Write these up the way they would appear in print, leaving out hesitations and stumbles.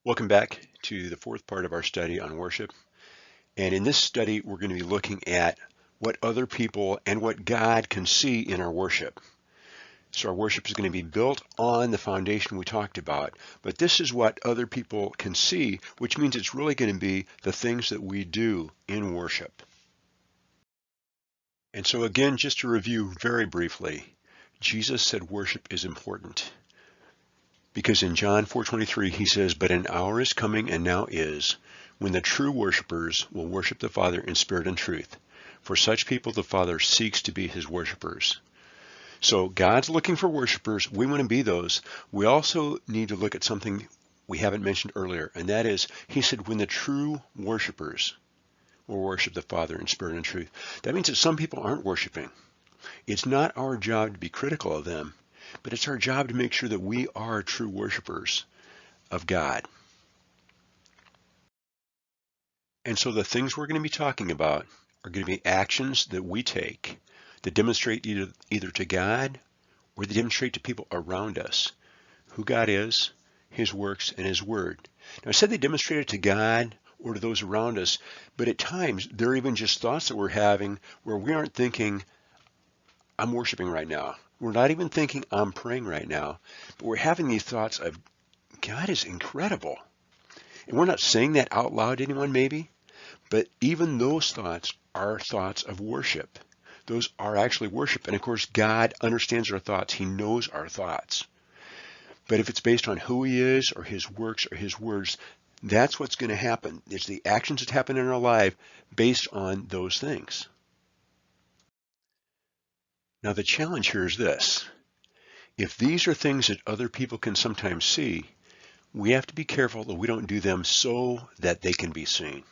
Welcome back to the fourth part of our study on worship. And in this study, we're going to be looking at what other people and what God can see in our worship. So our worship is going to be built on the foundation we talked about. But this is what other people can see, which means it's really going to be the things that we do in worship. And so again, just to review very briefly, Jesus said worship is important. Because in John 4:23 he says, "But an hour is coming and now is, when the true worshipers will worship the Father in spirit and truth. For such people the Father seeks to be his worshipers." So God's looking for worshipers. We want to be those. We also need to look at something we haven't mentioned earlier, and that is, he said, when the true worshipers will worship the Father in spirit and truth. That means that some people aren't worshiping. It's not our job to be critical of them, but it's our job to make sure that we are true worshipers of God. And so the things we're going to be talking about are going to be actions that we take that demonstrate either to God or they demonstrate to people around us who God is, his works, and his word. Now I said they demonstrate it to God or to those around us, but at times they're even just thoughts that we're having where we aren't thinking, I'm worshiping right now. We're not even thinking I'm praying right now, but we're having these thoughts of God is incredible. And we're not saying that out loud to anyone maybe, but even those thoughts are thoughts of worship. Those are actually worship. And of course, God understands our thoughts. He knows our thoughts. But if it's based on who he is or his works or his words, that's what's going to happen. It's the actions that happen in our life based on those things. Now, the challenge here is this. If these are things that other people can sometimes see, we have to be careful that we don't do them so that they can be seen.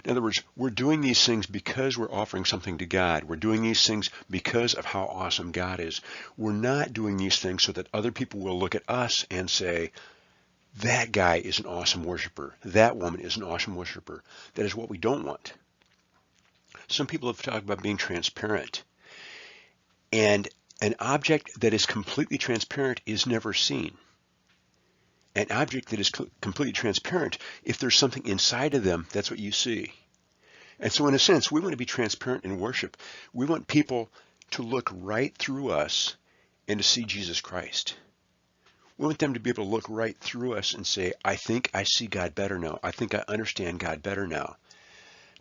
In other words, we're doing these things because we're offering something to God. We're doing these things because of how awesome God is. We're not doing these things so that other people will look at us and say, that guy is an awesome worshiper. That woman is an awesome worshiper. That is what we don't want. Some people have talked about being transparent. And an object that is completely transparent is never seen. An object that is completely transparent, if there's something inside of them, that's what you see. And so in a sense, we want to be transparent in worship. We want people to look right through us and to see Jesus Christ. We want them to be able to look right through us and say, I think I see God better now. I think I understand God better now.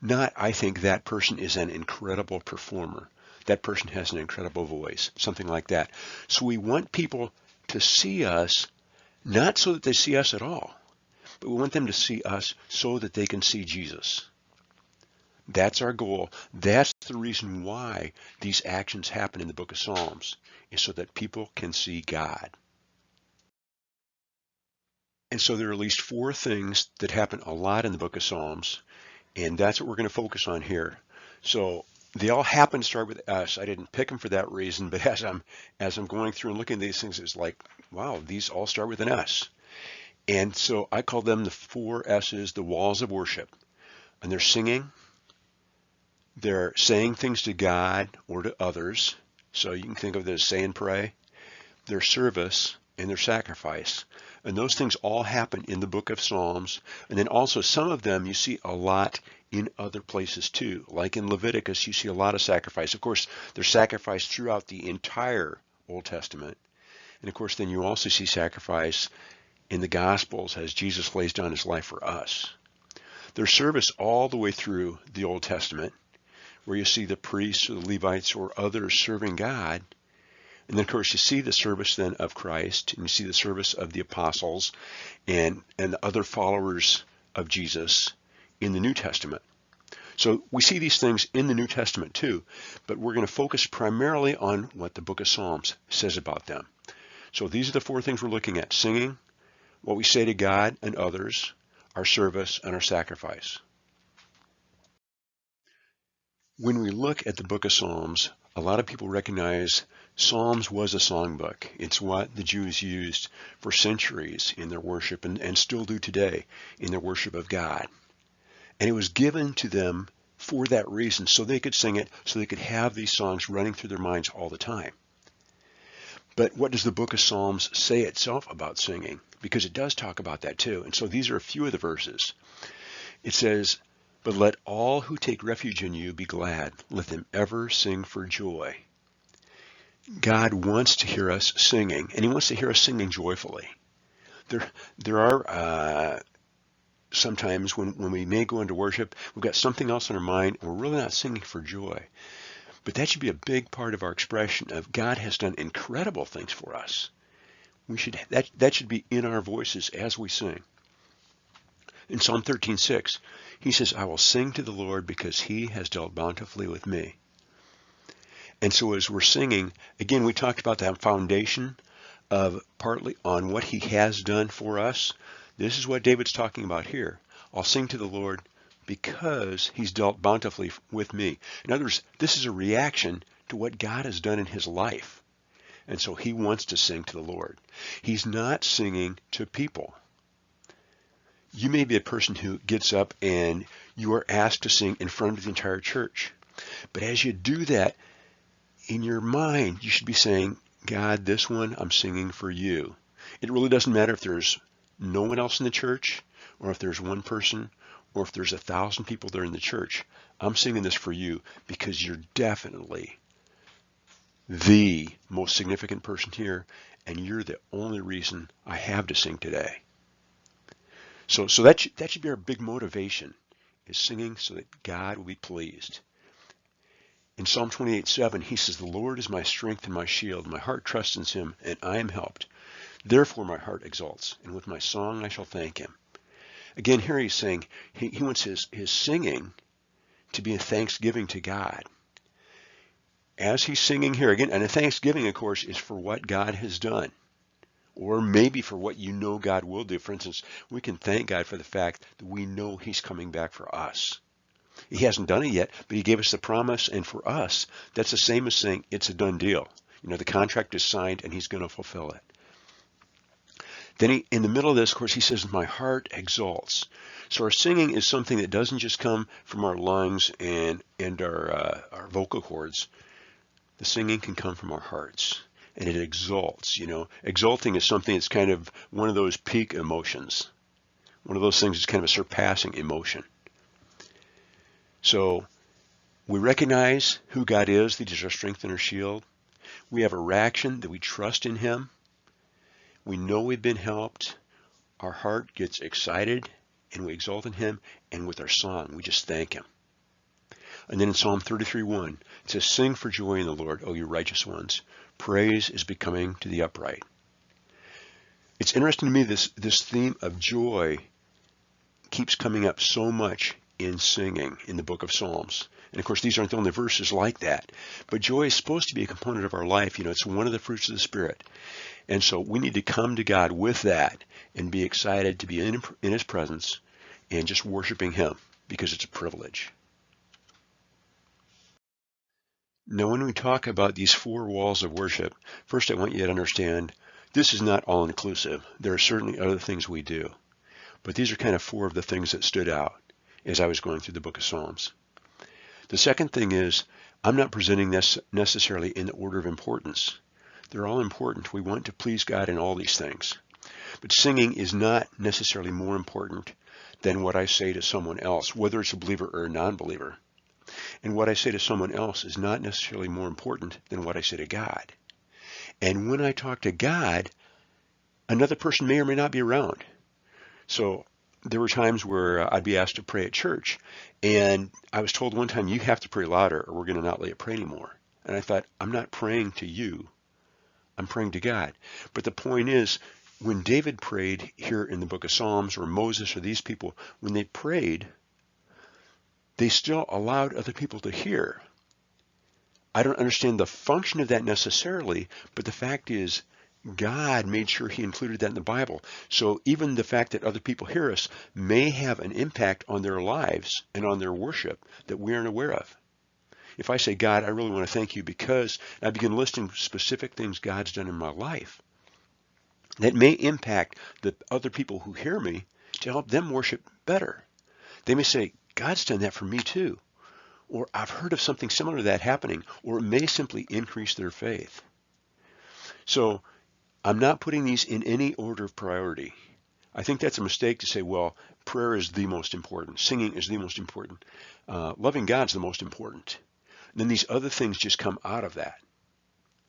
Not, I think that person is an incredible performer. That person has an incredible voice, something like that. So we want people to see us, not so that they see us at all, but we want them to see us so that they can see Jesus. That's our goal. That's the reason why these actions happen in the book of Psalms, is so that people can see God. And so there are at least four things that happen a lot in the book of Psalms, and that's what we're going to focus on here. So they all happen to start with S. I didn't pick them for that reason, but as I'm going through and looking at these things, it's like, wow, these all start with an S. And so I call them the four S's, the walls of worship. And they're singing, they're saying things to God or to others. So you can think of it as say and pray. Their service and their sacrifice. And those things all happen in the book of Psalms. And then also some of them you see a lot in other places too. Like in Leviticus, you see a lot of sacrifice. Of course, there's sacrifice throughout the entire Old Testament. And of course, then you also see sacrifice in the Gospels as Jesus lays down his life for us. There's service all the way through the Old Testament, where you see the priests or the Levites or others serving God. And then, of course, you see the service then of Christ, and you see the service of the apostles and the other followers of Jesus in the New Testament. So we see these things in the New Testament too, but we're going to focus primarily on what the book of Psalms says about them. So these are the four things we're looking at: singing, what we say to God and others, our service, and our sacrifice. When we look at the book of Psalms, a lot of people recognize Psalms was a songbook. It's what the Jews used for centuries in their worship and still do today in their worship of God. And it was given to them for that reason, so they could sing it, so they could have these songs running through their minds all the time. But what does the book of Psalms say itself about singing? Because it does talk about that too. And so these are a few of the verses. It says, "But let all who take refuge in you be glad. Let them ever sing for joy." God wants to hear us singing, and he wants to hear us singing joyfully. There are sometimes when we may go into worship, we've got something else in our mind, and we're really not singing for joy. But that should be a big part of our expression of God has done incredible things for us. That should be in our voices as we sing. In Psalm 13:6, he says, "I will sing to the Lord because he has dealt bountifully with me." And so as we're singing, again, we talked about that foundation of partly on what he has done for us. This is what David's talking about here. I'll sing to the Lord because he's dealt bountifully with me. In other words, this is a reaction to what God has done in his life. And so he wants to sing to the Lord. He's not singing to people. You may be a person who gets up and you are asked to sing in front of the entire church. But as you do that, in your mind, you should be saying, "God, this one I'm singing for you." It really doesn't matter if there's no one else in the church, or if there's one person, or if there's 1,000 people there in the church. I'm singing this for you because you're definitely the most significant person here, and you're the only reason I have to sing today. So that should be our big motivation, is singing so that God will be pleased. In Psalm 28:7, he says, "The Lord is my strength and my shield. My heart trusts in him, and I am helped. Therefore my heart exalts, and with my song I shall thank him." Again, here he's saying he wants his singing to be a thanksgiving to God. As he's singing here, again, and a thanksgiving, of course, is for what God has done, or maybe for what you know God will do. For instance, we can thank God for the fact that we know he's coming back for us. He hasn't done it yet, but he gave us the promise, and for us, that's the same as saying it's a done deal. The contract is signed, and he's going to fulfill it. Then in the middle of this, of course, he says, "My heart exalts." So our singing is something that doesn't just come from our lungs and our vocal cords. The singing can come from our hearts, and it exalts. Exalting is something that's kind of one of those peak emotions. One of those things that's kind of a surpassing emotion. So we recognize who God is, that he's our strength and our shield. We have a reaction that we trust in him. We know we've been helped. Our heart gets excited, and we exalt in him. And with our song, we just thank him. And then in Psalm 33:1, it says, "Sing for joy in the Lord, O you righteous ones. Praise is becoming to the upright." It's interesting to me, this theme of joy keeps coming up so much in singing in the book of Psalms. And of course, these aren't the only verses like that. But joy is supposed to be a component of our life. It's one of the fruits of the Spirit. And so we need to come to God with that and be excited to be in his presence and just worshiping him, because it's a privilege. Now, when we talk about these 4 walls of worship, first I want you to understand this is not all-inclusive. There are certainly other things we do. But these are kind of 4 of the things that stood out as I was going through the book of Psalms. The second thing is, I'm not presenting this necessarily in the order of importance. They're all important. We want to please God in all these things. But singing is not necessarily more important than what I say to someone else, whether it's a believer or a non-believer. And what I say to someone else is not necessarily more important than what I say to God. And when I talk to God, another person may or may not be around. So there were times where I'd be asked to pray at church, and I was told one time, "You have to pray louder or we're going to not let you pray anymore." And I thought, I'm not praying to you. I'm praying to God. But the point is, when David prayed here in the book of Psalms, or Moses, or these people, when they prayed, they still allowed other people to hear. I don't understand the function of that necessarily, but the fact is, God made sure he included that in the Bible. So even the fact that other people hear us may have an impact on their lives and on their worship that we aren't aware of. If I say, "God, I really want to thank you because," I begin listing specific things God's done in my life, that may impact the other people who hear me to help them worship better. They may say, "God's done that for me too," or "I've heard of something similar to that happening," or it may simply increase their faith. So I'm not putting these in any order of priority. I think that's a mistake to say, well, prayer is the most important, singing is the most important, loving God's the most important. And then these other things just come out of that.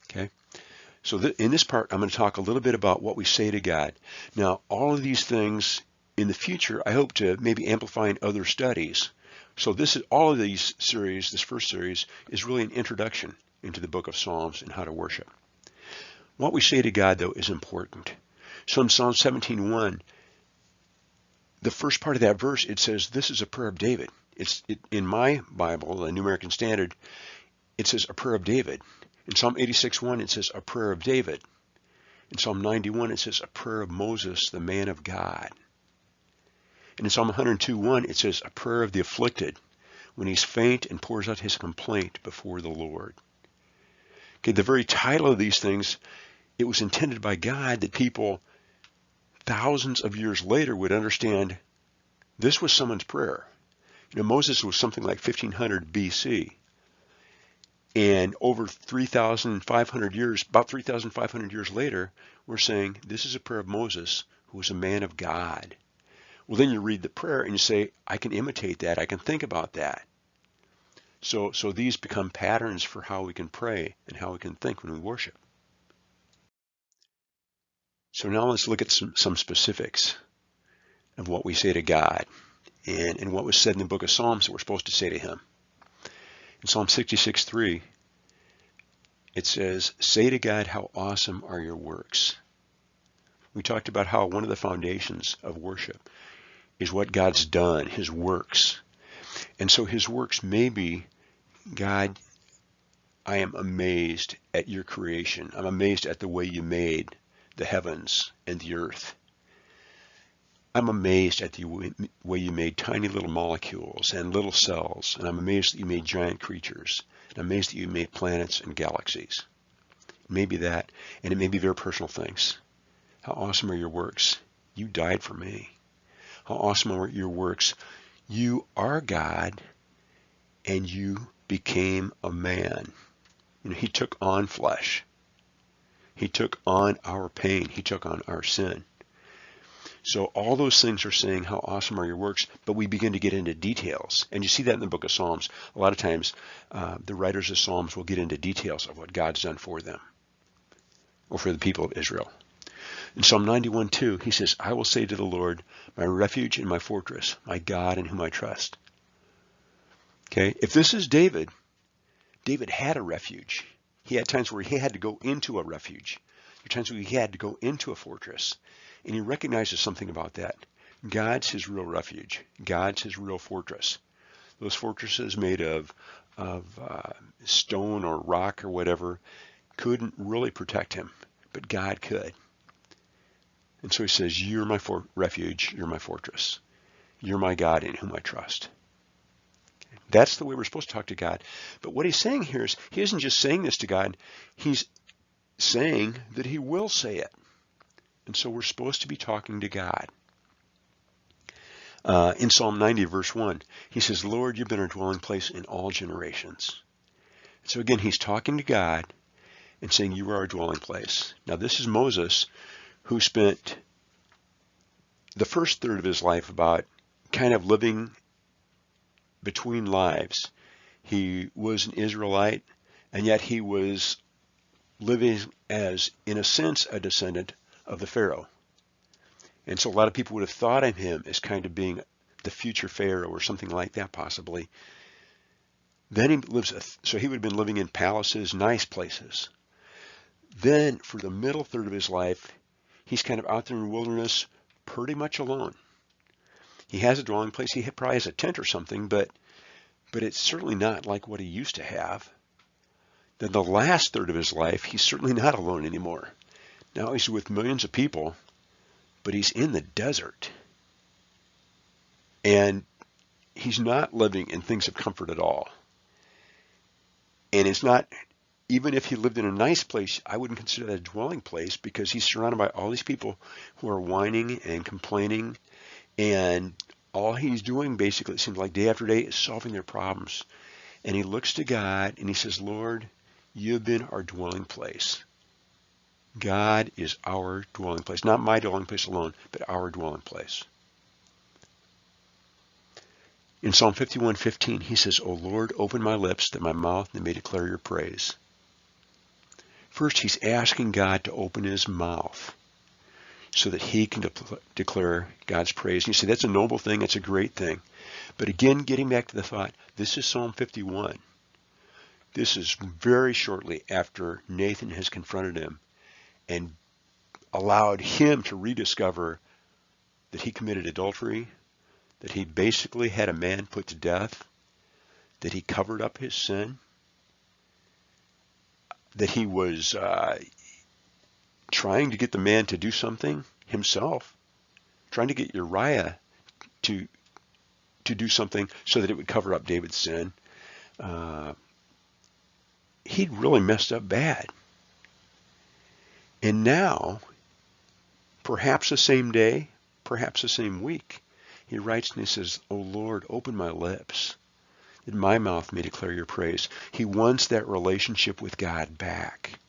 Okay? So in this part, I'm going to talk a little bit about what we say to God. Now, all of these things in the future, I hope to maybe amplify in other studies. So all of these series, this first series, is really an introduction into the book of Psalms and how to worship. What we say to God, though, is important. So in Psalm 17:1, the first part of that verse, it says, this is a prayer of David. In my Bible, the New American Standard, it says a prayer of David. In Psalm 86:1, it says a prayer of David. In Psalm 91, it says a prayer of Moses, the man of God. And in Psalm 102:1, it says a prayer of the afflicted when he's faint and pours out his complaint before the Lord. Okay, the very title of these things, it was intended by God that people thousands of years later would understand this was someone's prayer. Moses was something like 1500 BC. And over 3,500 years, about 3,500 years later, we're saying this is a prayer of Moses, who was a man of God. Well, then you read the prayer and you say, I can imitate that. I can think about that. So these become patterns for how we can pray and how we can think when we worship. So now let's look at some specifics of what we say to God and what was said in the book of Psalms that we're supposed to say to him. In Psalm 66:3, it says, say to God, how awesome are your works. We talked about how one of the foundations of worship is what God's done, his works. And so his works may be, God, I am amazed at your creation. I'm amazed at the way you made the heavens and the earth. I'm amazed at the way you made tiny little molecules and little cells, and I'm amazed that you made giant creatures. And I'm amazed that you made planets and galaxies. Maybe that, and it may be very personal things. How awesome are your works? You died for me. How awesome are your works? You are God, and you became a man. He took on flesh. He took on our pain. He took on our sin. So all those things are saying how awesome are your works, but we begin to get into details. And you see that in the book of Psalms. A lot of times the writers of Psalms will get into details of what God's done for them or for the people of Israel. In Psalm 91:2, he says, I will say to the Lord, my refuge and my fortress, my God in whom I trust. Okay, if this is David, David had a refuge. He had times where he had to go into a refuge. There are times where he had to go into a fortress. And he recognizes something about that. God's his real refuge. God's his real fortress. Those fortresses made of stone or rock or whatever couldn't really protect him, but God could. And so he says, you're my refuge, you're my fortress. You're my God in whom I trust. That's the way we're supposed to talk to God. But what he's saying here is he isn't just saying this to God, he's saying that he will say it. And so we're supposed to be talking to God. In Psalm 90, verse 1, he says, Lord, you've been our dwelling place in all generations. So again, he's talking to God and saying, you are our dwelling place. Now this is Moses, who spent the first third of his life about kind of living between lives. He was an Israelite, and yet he was living as, in a sense, a descendant of the Pharaoh. And so a lot of people would have thought of him as kind of being the future Pharaoh or something like that possibly. Then he would have been living in palaces, nice places. Then for the middle third of his life, he's kind of out there in the wilderness, pretty much alone. He has a dwelling place. He probably has a tent or something, but it's certainly not like what he used to have. Then the last third of his life, he's certainly not alone anymore. Now he's with millions of people, but he's in the desert. And he's not living in things of comfort at all. And it's not, even if he lived in a nice place, I wouldn't consider that a dwelling place because he's surrounded by all these people who are whining and complaining. And all he's doing basically, it seems like day after day, is solving their problems. And he looks to God and he says, Lord, you've been our dwelling place. God is our dwelling place. Not my dwelling place alone, but our dwelling place. In Psalm 51:15, he says, O Lord, open my lips that my mouth may declare your praise. First, he's asking God to open his mouth so that he can declare God's praise. And you say, that's a noble thing, that's a great thing. But again, getting back to the thought, this is Psalm 51. This is very shortly after Nathan has confronted him and allowed him to rediscover that he committed adultery, that he basically had a man put to death, that he covered up his sin, that he was trying to get the man to do something himself, trying to get Uriah to do something so that it would cover up David's sin. He'd really messed up bad. And now, perhaps the same day, perhaps the same week, he writes and he says, O Lord, open my lips, that my mouth may declare your praise. He wants that relationship with God back,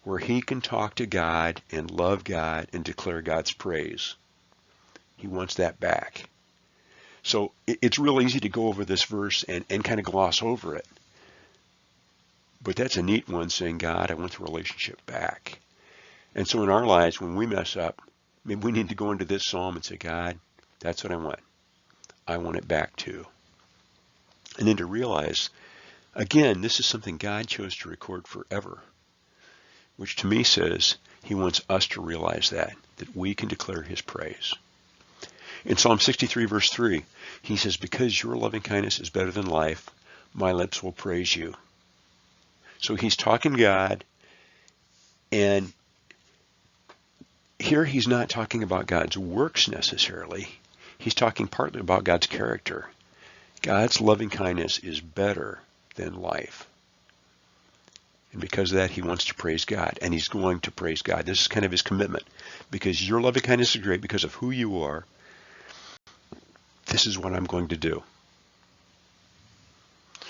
where he can talk to God and love God and declare God's praise. He wants that back. So it's real easy to go over this verse and kind of gloss over it. But that's a neat one, saying, God, I want the relationship back. And so in our lives, when we mess up, maybe we need to go into this psalm and say, God, that's what I want. I want it back too. And then to realize, again, this is something God chose to record forever, which to me says he wants us to realize that we can declare his praise. In Psalm 63, verse 3, he says, because your loving kindness is better than life, my lips will praise you. So he's talking to God, and here he's not talking about God's works necessarily. He's talking partly about God's character. God's loving kindness is better than life. And because of that, he wants to praise God, and he's going to praise God. This is kind of his commitment. Because your loving kindness is great, because of who you are, this is what I'm going to do.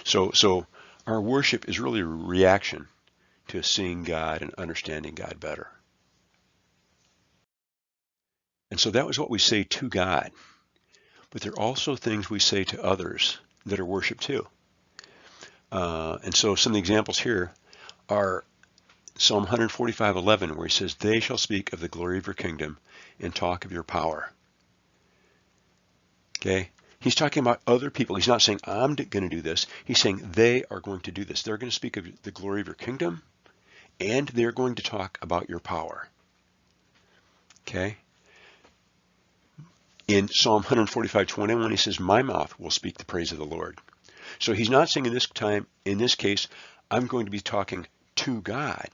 So our worship is really a reaction to seeing God and understanding God better. And so that was what we say to God. But there are also things we say to others that are worship too. And so some of the examples here are Psalm 145:11, where he says, they shall speak of the glory of your kingdom and talk of your power. Okay? He's talking about other people. He's not saying, I'm going to do this. He's saying they are going to do this. They're going to speak of the glory of your kingdom, and they're going to talk about your power. Okay? In Psalm 145:21, he says, my mouth will speak the praise of the Lord. So he's not saying in this case, I'm going to be talking to God.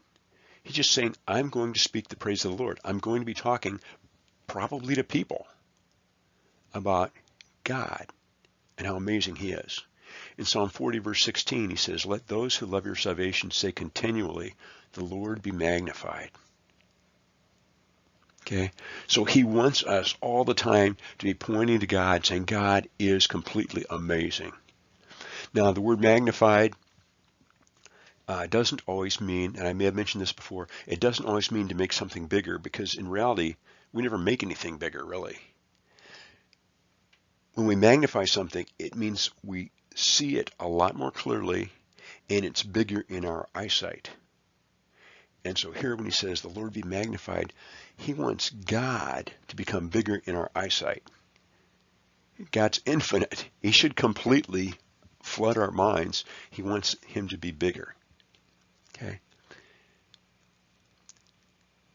He's just saying, I'm going to speak the praise of the Lord. I'm going to be talking probably to people about God and how amazing he is. In Psalm 40, verse 16, he says, let those who love your salvation say continually, the Lord be magnified. Okay, so he wants us all the time to be pointing to God, saying God is completely amazing. Now, the word magnified doesn't always mean, and I may have mentioned this before, it doesn't always mean to make something bigger, because in reality, we never make anything bigger, really. When we magnify something, it means we see it a lot more clearly, and it's bigger in our eyesight. And so here when he says, the Lord be magnified, he wants God to become bigger in our eyesight. God's infinite. He should completely flood our minds. He wants him to be bigger. Okay?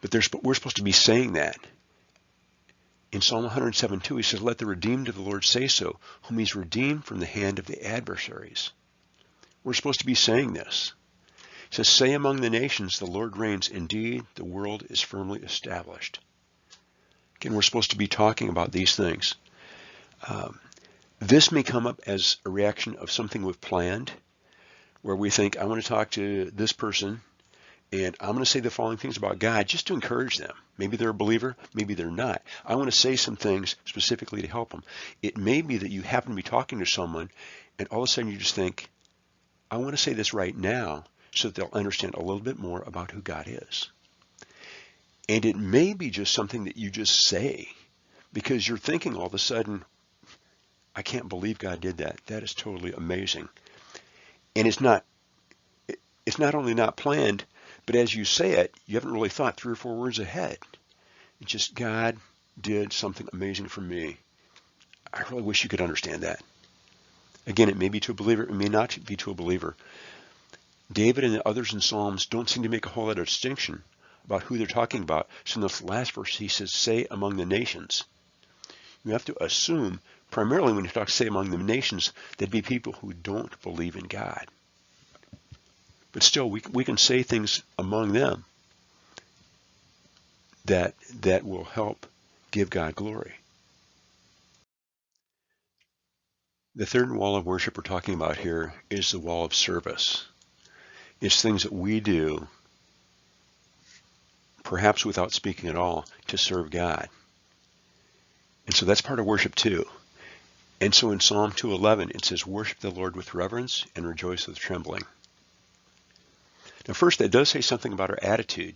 But we're supposed to be saying that. In Psalm 107:2, he says, let the redeemed of the Lord say so, whom he's redeemed from the hand of the adversaries. We're supposed to be saying this. He says, say among the nations, the Lord reigns. Indeed, the world is firmly established. Again, we're supposed to be talking about these things. This may come up as a reaction of something we've planned, where we think, I want to talk to this person, and I'm going to say the following things about God just to encourage them. Maybe they're a believer, maybe they're not. I want to say some things specifically to help them. It may be that you happen to be talking to someone, and all of a sudden you just think, I want to say this right now so that they'll understand a little bit more about who God is. And it may be just something that you just say because you're thinking all of a sudden, I can't believe God did that. That is totally amazing. And it's not only not planned, but as you say it, you haven't really thought 3 or 4 words ahead. It's just God did something amazing for me. I really wish you could understand that. Again, it may be to a believer, it may not be to a believer. David and the others in Psalms don't seem to make a whole lot of distinction about who they're talking about. So in this last verse, he says, say among the nations. You have to assume, primarily when you talk say among the nations, there'd be people who don't believe in God. But still, we can say things among them that will help give God glory. The third wall of worship we're talking about here is the wall of service. It's things that we do, perhaps without speaking at all, to serve God. And so that's part of worship too. And so in Psalm 2:11, it says, worship the Lord with reverence and rejoice with trembling. Now first, that does say something about our attitude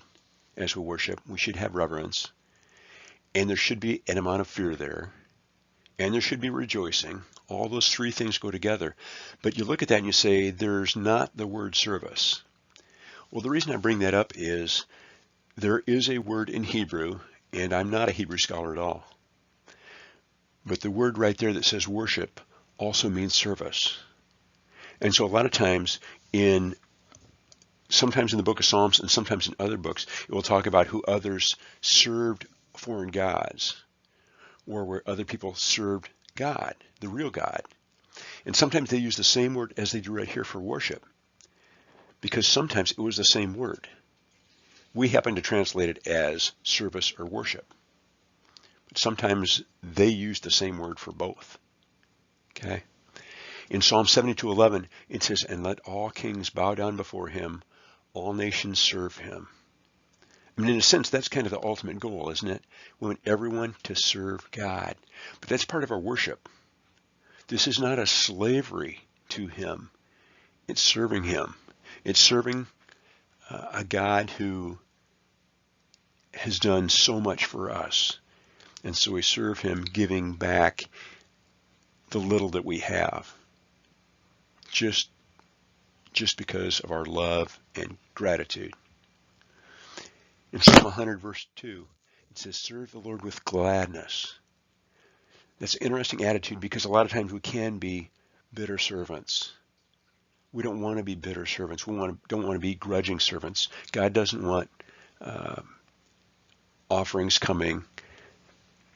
as we worship. We should have reverence, and there should be an amount of fear there, and there should be rejoicing. All those 3 things go together. But you look at that and you say, there's not the word service. Well, the reason I bring that up is there is a word in Hebrew, and I'm not a Hebrew scholar at all. But the word right there that says worship also means service. And so a lot of times sometimes in the book of Psalms and sometimes in other books, it will talk about who others served foreign gods, or where other people served God, the real God. And sometimes they use the same word as they do right here for worship, because sometimes it was the same word. We happen to translate it as service or worship. But sometimes they use the same word for both. Okay? In Psalm 72:11, it says, and let all kings bow down before him, all nations serve him. I mean, in a sense, that's kind of the ultimate goal, isn't it? We want everyone to serve God. But that's part of our worship. This is not a slavery to him. It's serving him. It's serving a God who has done so much for us. And so we serve him, giving back the little that we have, just because of our love and gratitude. In Psalm 100, verse 2, it says, serve the Lord with gladness. That's an interesting attitude, because a lot of times we can be bitter servants. We don't want to be bitter servants. We don't want to be grudging servants. God doesn't want offerings coming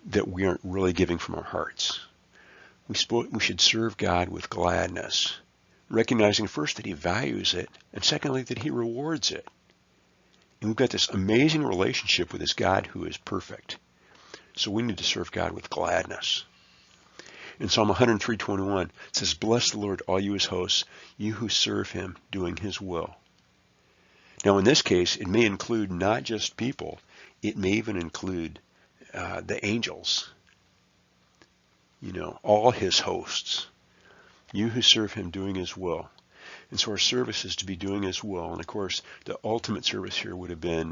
that we aren't really giving from our hearts. We should serve God with gladness, recognizing first that he values it, and secondly that he rewards it. And we've got this amazing relationship with this God who is perfect. So we need to serve God with gladness. In Psalm 103:21, it says, bless the Lord, all you his hosts, you who serve him, doing his will. Now in this case, it may include not just people, it may even include the angels, all his hosts, you who serve him, doing his will. And so our service is to be doing his will. And of course, the ultimate service here would have been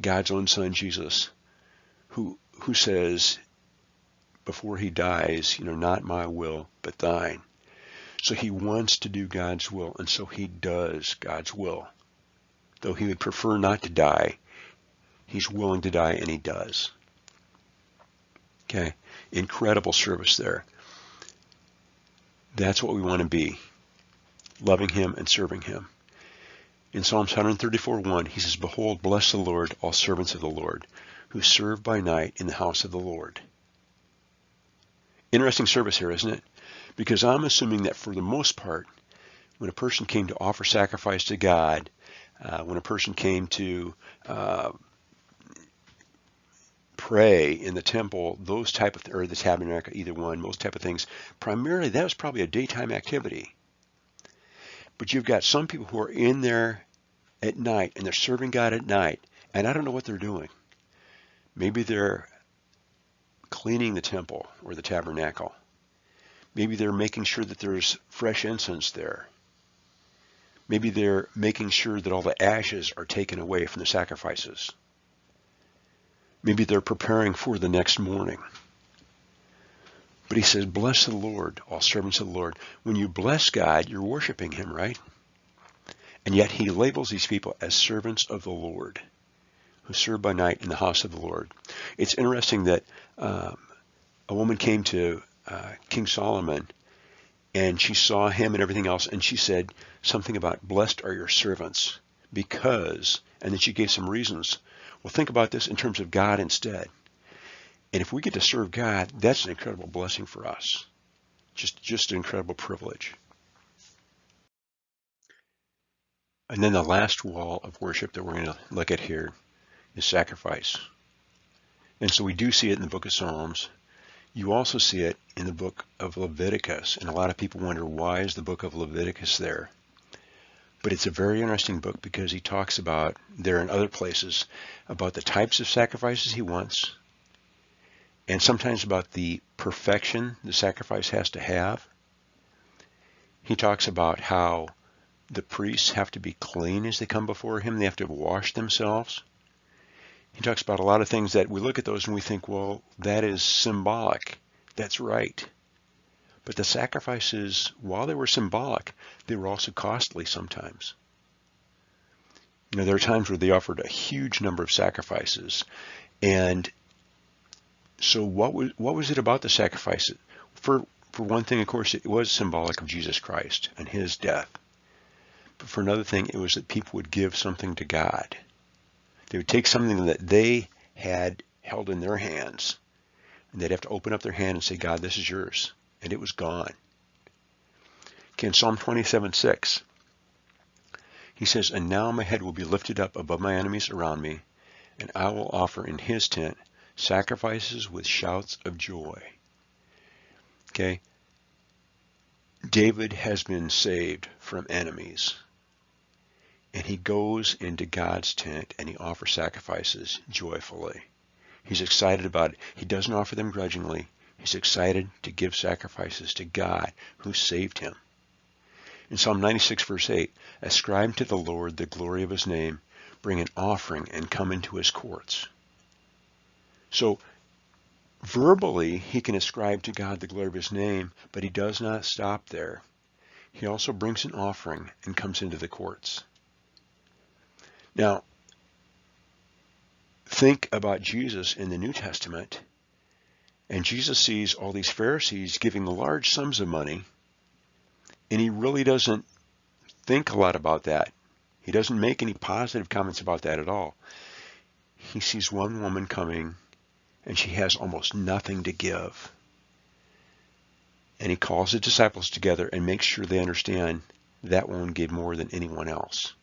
God's own son, Jesus, who says before he dies, not my will, but thine. So he wants to do God's will, and so he does God's will. Though he would prefer not to die, he's willing to die, and he does. Okay, incredible service there. That's what we want to be, loving him and serving him. In Psalms 134:1, he says, behold, bless the Lord, all servants of the Lord, who serve by night in the house of the Lord. Interesting service here, isn't it? Because I'm assuming that for the most part, when a person came to offer sacrifice to God, when a person came to pray in the temple, those type of, or the tabernacle, either one, most type of things, primarily that was probably a daytime activity. But you've got some people who are in there at night, and they're serving God at night, and I don't know what they're doing. Maybe they're cleaning the temple or the tabernacle. Maybe they're making sure that there's fresh incense there. Maybe they're making sure that all the ashes are taken away from the sacrifices. Maybe they're preparing for the next morning. But he says, bless the Lord, all servants of the Lord. When you bless God, you're worshiping him, right? And yet he labels these people as servants of the Lord, who serve by night in the house of the Lord. It's interesting that a woman came to King Solomon, and she saw him and everything else, and she said something about, blessed are your servants, because, and then she gave some reasons. Well, think about this in terms of God instead. And if we get to serve God, that's an incredible blessing for us. Just an incredible privilege. And then the last wall of worship that we're going to look at here is sacrifice. And so we do see it in the book of Psalms. You also see it in the book of Leviticus. And a lot of people wonder, why is the book of Leviticus there? But it's a very interesting book because he talks about, there and other places, about the types of sacrifices he wants, and sometimes about the perfection the sacrifice has to have. He talks about how the priests have to be clean as they come before him. They have to wash themselves. He talks about a lot of things that we look at those and we think, well, that is symbolic. That's right. But the sacrifices, while they were symbolic, they were also costly sometimes. You know, there are times where they offered a huge number of sacrifices. And so what was it about the sacrifices? For one thing, of course, it was symbolic of Jesus Christ and his death. But for another thing, it was that people would give something to God. They would take something that they had held in their hands, and they'd have to open up their hand and say, God, this is yours. And it was gone. Okay, in Psalm 27:6, he says, and now my head will be lifted up above my enemies around me, and I will offer in his tent sacrifices with shouts of joy. Okay, David has been saved from enemies. And he goes into God's tent and he offers sacrifices joyfully. He's excited about it. He doesn't offer them grudgingly. He's excited to give sacrifices to God who saved him. In Psalm 96 verse 8, ascribe to the Lord the glory of his name, bring an offering and come into his courts. So verbally he can ascribe to God the glory of his name, but he does not stop there. He also brings an offering and comes into the courts. Now, think about Jesus in the New Testament, and Jesus sees all these Pharisees giving large sums of money, and he really doesn't think a lot about that. He doesn't make any positive comments about that at all. He sees one woman coming, and she has almost nothing to give. And he calls the disciples together and makes sure they understand that woman gave more than anyone else.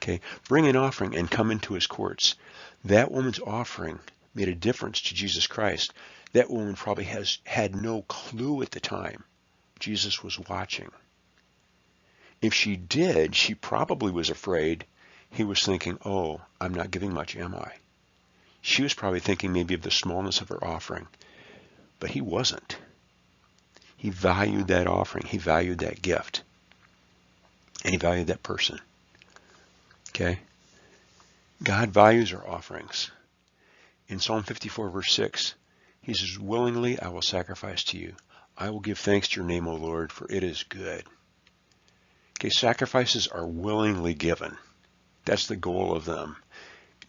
Okay, bring an offering and come into his courts. That woman's offering made a difference to Jesus Christ. That woman probably had no clue at the time Jesus was watching. If she did, she probably was afraid. He was thinking, oh, I'm not giving much, am I? She was probably thinking maybe of the smallness of her offering. But he wasn't. He valued that offering. He valued that gift. And he valued that person. Okay? God values our offerings. In Psalm 54 verse 6, he says, willingly I will sacrifice to you. I will give thanks to your name, O Lord, for it is good. Okay, sacrifices are willingly given. That's the goal of them.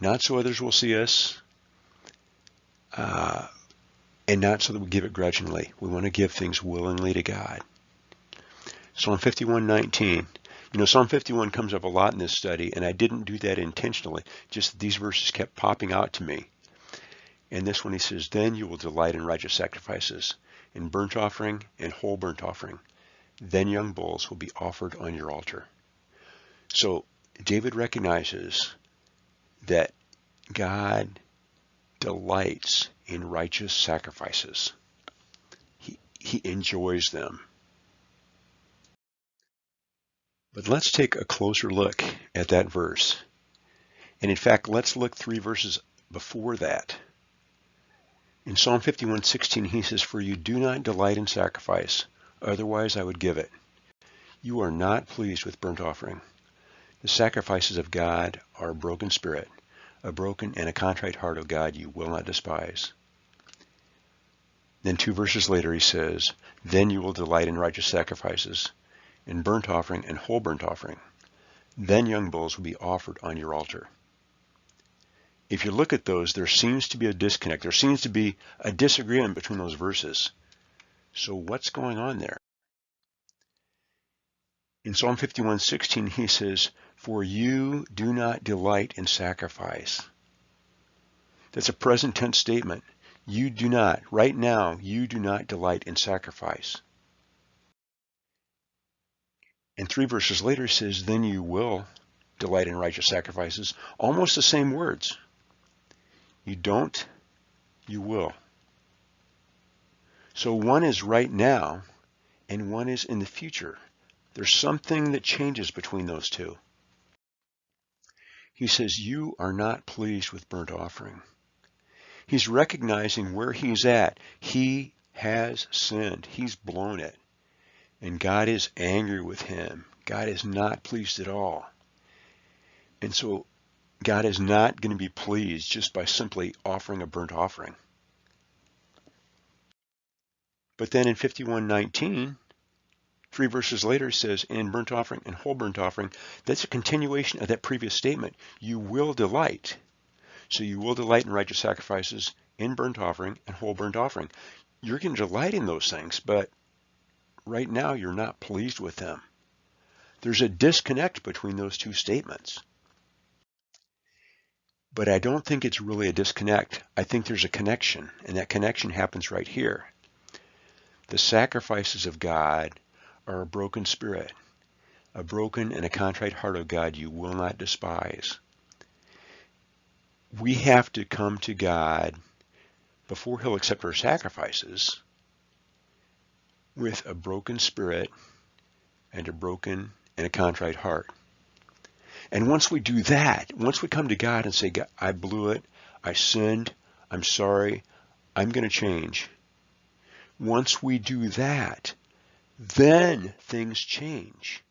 Not so others will see us, and not so that we give it grudgingly. We want to give things willingly to God. Psalm 51:19. You know, Psalm 51 comes up a lot in this study, and I didn't do that intentionally. Just these verses kept popping out to me. And this one he says, then you will delight in righteous sacrifices, in burnt offering and whole burnt offering. Then young bulls will be offered on your altar. So David recognizes that God delights in righteous sacrifices. He enjoys them. But let's take a closer look at that verse. And in fact, let's look 3 verses before that. In Psalm 51:16, he says, for you do not delight in sacrifice, otherwise I would give it. You are not pleased with burnt offering. The sacrifices of God are a broken spirit, A broken and a contrite heart, O God, you will not despise. Then 2 verses later he says, then you will delight in righteous sacrifices, in burnt offering and whole burnt offering. Then young bulls will be offered on your altar. If you look at those, there seems to be a disconnect. There seems to be a disagreement between those verses. So what's going on there? In Psalm 51:16, he says, for you do not delight in sacrifice. That's a present tense statement. You do not, right now, you do not delight in sacrifice. And 3 verses later it says, then you will delight in righteous sacrifices. Almost the same words. You don't, you will. So one is right now, and one is in the future. There's something that changes between those two. He says, you are not pleased with burnt offering. He's recognizing where he's at. He has sinned. He's blown it. And God is angry with him. God is not pleased at all. And so God is not going to be pleased just by simply offering a burnt offering. But then in 51:19, 3 verses later, it says, in burnt offering and whole burnt offering, that's a continuation of that previous statement. You will delight. So you will delight in righteous sacrifices, in burnt offering and whole burnt offering. You're going to delight in those things, but right now you're not pleased with them. There's a disconnect between those two statements. But I don't think it's really a disconnect. I think there's a connection, and that connection happens right here. The sacrifices of God are a broken spirit. A broken and a contrite heart, O God, you will not despise. We have to come to God before he'll accept our sacrifices with a broken spirit and a broken and a contrite heart. And once we do that, once we come to God and say, God, I blew it, I sinned, I'm sorry, I'm going to change. Once we do that, then things change.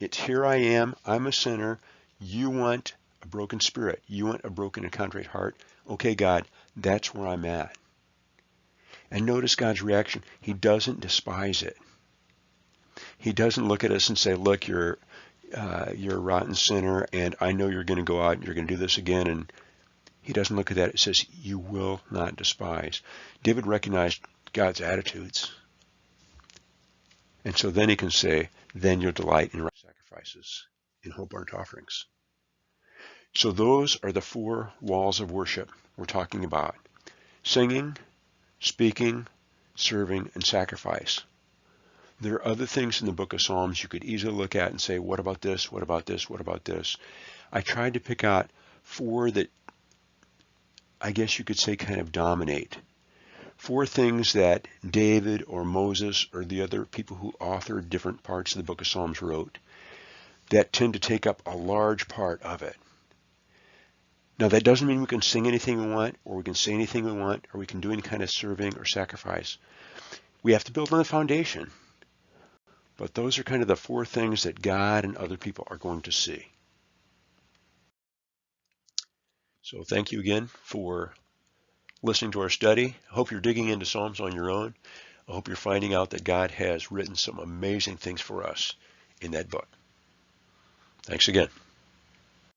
It's here I am, I'm a sinner, you want a broken spirit, you want a broken and contrite heart. Okay, God, that's where I'm at. And notice God's reaction. He doesn't despise it. He doesn't look at us and say, look, you're a rotten sinner, and I know you're going to go out and you're going to do this again. And he doesn't look at that. It says, you will not despise. David recognized God's attitudes. And so then he can say, then you'll delight in sacrifices, in whole burnt offerings. So those are the 4 walls of worship we're talking about. Singing, speaking, serving, and sacrifice. There are other things in the book of Psalms you could easily look at and say, what about this? What about this? What about this? I tried to pick out 4 that I guess you could say kind of dominate. 4 things that David or Moses or the other people who authored different parts of the book of Psalms wrote that tend to take up a large part of it. Now that doesn't mean we can sing anything we want, or we can say anything we want, or we can do any kind of serving or sacrifice. We have to build on the foundation. But those are kind of the 4 things that God and other people are going to see. So thank you again for listening to our study. I hope you're digging into Psalms on your own. I hope you're finding out that God has written some amazing things for us in that book. Thanks again.